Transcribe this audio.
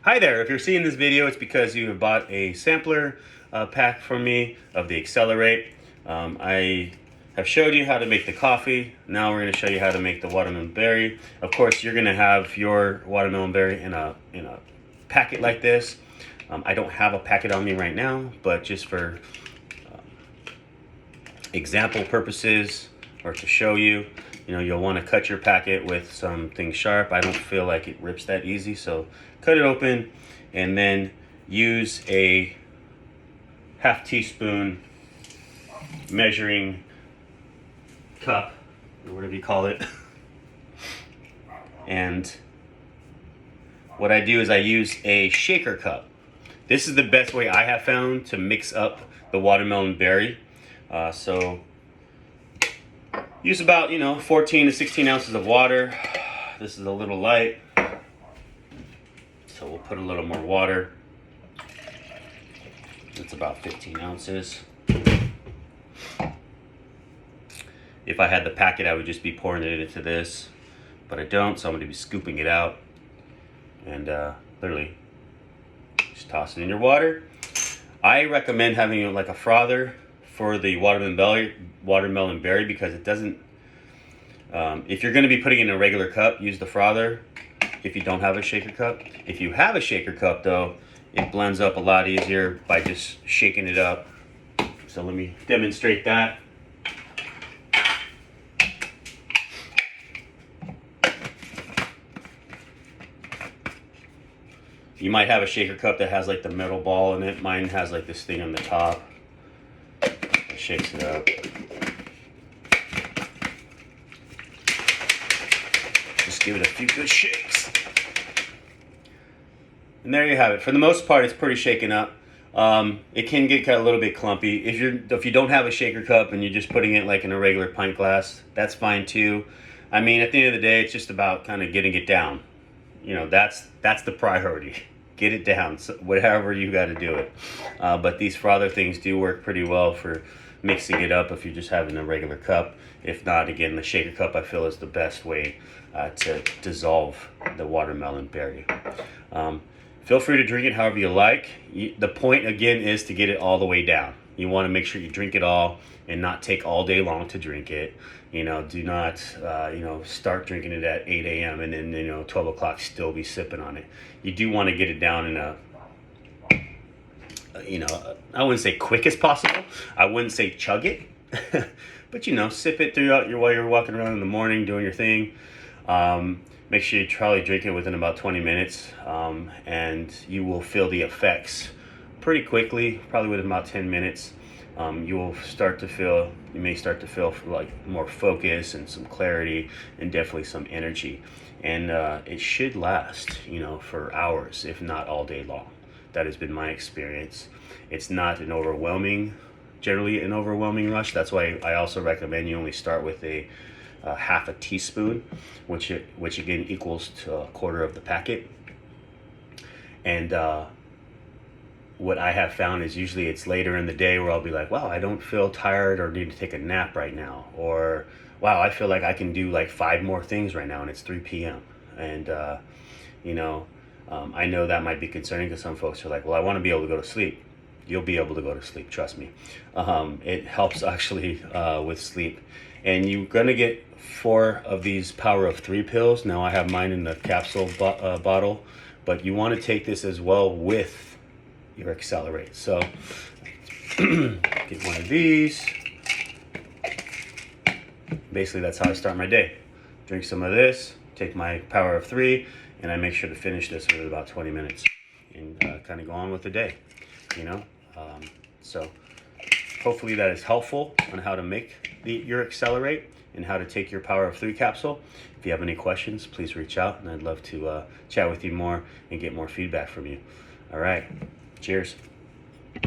Hi there, if you're seeing this video, it's because you have bought a sampler pack from me of the Xcelerate. I have showed you how to make the coffee. Now we're going to show you how to make the watermelon berry. Of course, you're going to have your watermelon berry in a packet like this. I don't have a packet on me right now, but just for example purposes or to show you, you'll want to cut your packet with something sharp. I don't feel like it rips that easy, so cut it open and then use a half teaspoon measuring cup or whatever you call it. And what I do is I use a shaker cup. This is the best way I have found to mix up the watermelon berry. So use about 14 to 16 ounces of water. This is a little light, so we'll put a little more water. It's about 15 ounces. If I had the packet, I would just be pouring it into this, but I don't, so I'm going to be scooping it out and literally just toss it in your water. I recommend having like a frother for the watermelon berry because it doesn't, if you're going to be putting it in a regular cup, use the frother if you don't have a shaker cup. If you have a shaker cup though, it blends up a lot easier by just shaking it up. So let me demonstrate that. You might have a shaker cup that has like the metal ball in it. Mine has like this thing on the top. It shakes it up. Just give it a few good shakes. And there you have it. For the most part, it's pretty shaken up. It can get a little bit clumpy. If you don't have a shaker cup and you're just putting it like in a regular pint glass, that's fine too. I mean, at the end of the day, it's just about kind of getting it down. That's the priority. Get it down, so whatever you got to do it. But these frother things do work pretty well for mixing it up if you're just having a regular cup. If not, again, the shaker cup I feel is the best way to dissolve the watermelon berry. Feel free to drink it however you like. The point, again, is to get it all the way down. You want to make sure you drink it all and not take all day long to drink it. Do not, start drinking it at 8 a.m. and then, 12 o'clock still be sipping on it. You do want to get it down in a, I wouldn't say quick as possible. I wouldn't say chug it, but, sip it throughout while you're walking around in the morning doing your thing. Make sure you probably drink it within about 20 minutes, and you will feel the effects pretty quickly, probably within about 10 minutes. You may start to feel like more focus and some clarity and definitely some energy. And it should last, for hours, if not all day long. That has been my experience. It's not generally an overwhelming rush. That's why I also recommend you only start with a half a teaspoon, which again equals to a quarter of the packet. And what I have found is usually it's later in the day where I'll be like, wow, I don't feel tired or need to take a nap right now. Or, wow, I feel like I can do like 5 more things right now and it's 3 p.m. And, I know that might be concerning because some folks are like, well, I want to be able to go to sleep. You'll be able to go to sleep, trust me. It helps actually with sleep. And you're going to get 4 of these Power of 3 pills. Now I have mine in the capsule bottle, but you want to take this as well with your Xcelerate. So get one of these. Basically, that's how I start my day. Drink some of this, take my Power of 3, and I make sure to finish this within about 20 minutes and kind of go on with the day, So hopefully that is helpful on how to make your Xcelerate and how to take your Power of 3 capsule. If you have any questions, please reach out, and I'd love to chat with you more and get more feedback from you. All right. Cheers.